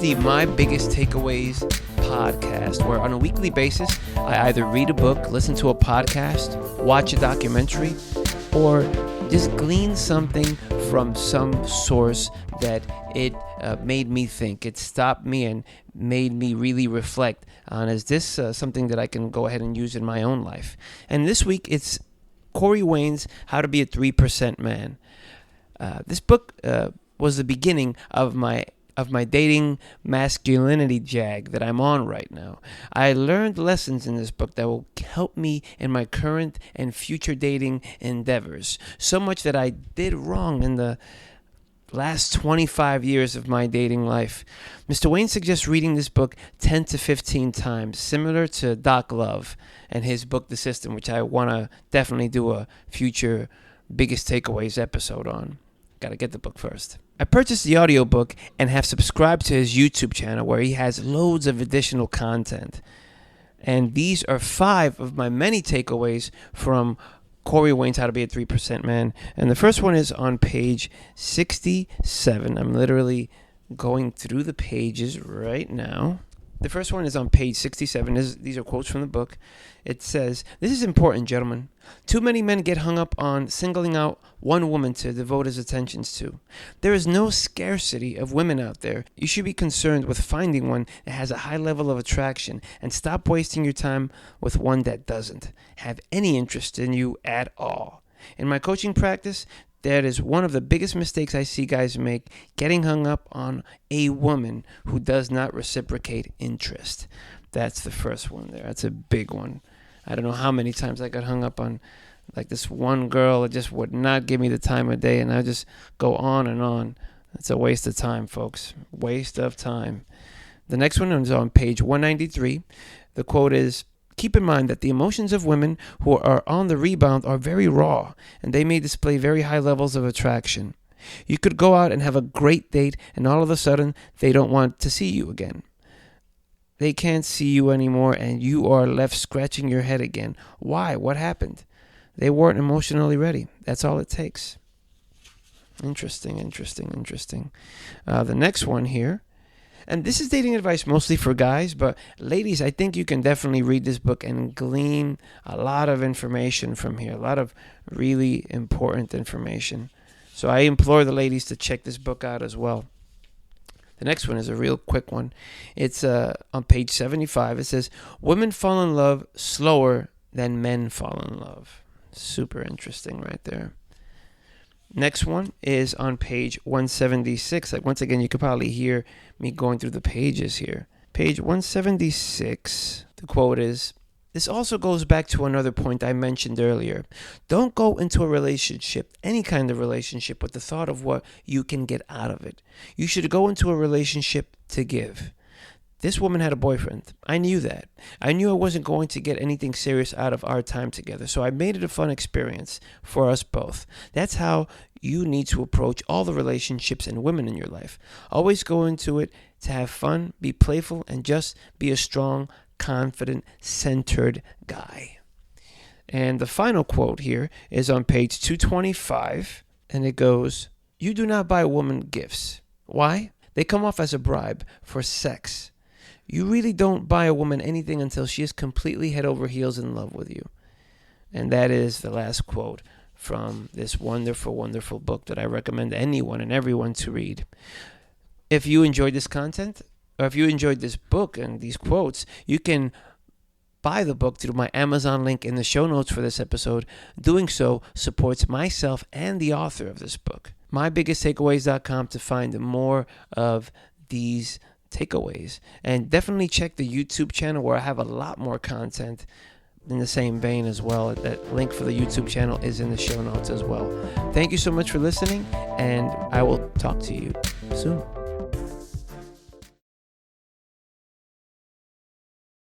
the My Biggest Takeaways podcast, where on a weekly basis, I either read a book, listen to a podcast, watch a documentary, or just glean something from some source that it made me think. It stopped me and made me really reflect on, is this something that I can go ahead and use in my own life? And this week, it's Corey Wayne's How to Be a 3% Man. This book was the beginning of my dating masculinity jag that I'm on right now. I learned lessons in this book that will help me in my current and future dating endeavors. So much that I did wrong in the last 25 years of my dating life. Mr. Wayne suggests reading this book 10 to 15 times, similar to Doc Love and his book, The System, which I want to definitely do a future Biggest Takeaways episode on. Got to get the book first. I purchased the audiobook and have subscribed to his YouTube channel where he has loads of additional content. And these are 5 of my many takeaways from Corey Wayne's How to Be a 3% Man. And the first one is on page 67. I'm literally going through the pages right now. The first one is on page 67. These are quotes from the book. It says, "This is important, gentlemen. Too many men get hung up on singling out one woman to devote his attentions to. There is no scarcity of women out there. You should be concerned with finding one that has a high level of attraction and stop wasting your time with one that doesn't have any interest in you at all. In my coaching practice, that is one of the biggest mistakes I see guys make, getting hung up on a woman who does not reciprocate interest." That's the first one there. That's a big one. I don't know how many times I got hung up on like this one girl that just would not give me the time of day, and I just go on and on. It's a waste of time, folks. Waste of time. The next one is on page 193. The quote is, "Keep in mind that the emotions of women who are on the rebound are very raw, and they may display very high levels of attraction. You could go out and have a great date, and all of a sudden, they don't want to see you again. They can't see you anymore, and you are left scratching your head again. Why? What happened? They weren't emotionally ready. That's all it takes." Interesting. The next one here. And this is dating advice mostly for guys, but ladies, I think you can definitely read this book and glean a lot of information from here, a lot of really important information. So I implore the ladies to check this book out as well. The next one is a real quick one. It's on page 75. It says, "Women fall in love slower than men fall in love." Super interesting right there. Next one is on page 176. Like, once again, you could probably hear me going through the pages here. Page 176, the quote is, "This also goes back to another point I mentioned earlier. Don't go into a relationship, any kind of relationship, with the thought of what you can get out of it. You should go into a relationship to give. This woman had a boyfriend. I knew that. I knew I wasn't going to get anything serious out of our time together, so I made it a fun experience for us both. That's how you need to approach all the relationships and women in your life. Always go into it to have fun, be playful, and just be a strong, confident, centered guy." And the final quote here is on page 225, and it goes, "You do not buy a woman gifts. Why? They come off as a bribe for sex. You really don't buy a woman anything until she is completely head over heels in love with you." And that is the last quote from this wonderful, wonderful book that I recommend anyone and everyone to read. If you enjoyed this content, or if you enjoyed this book and these quotes, you can buy the book through my Amazon link in the show notes for this episode. Doing so supports myself and the author of this book. MyBiggestTakeaways.com to find more of these takeaways. And definitely check the YouTube channel where I have a lot more content in the same vein as well. That link for the YouTube channel is in the show notes as well. Thank you so much for listening, and I will talk to you soon.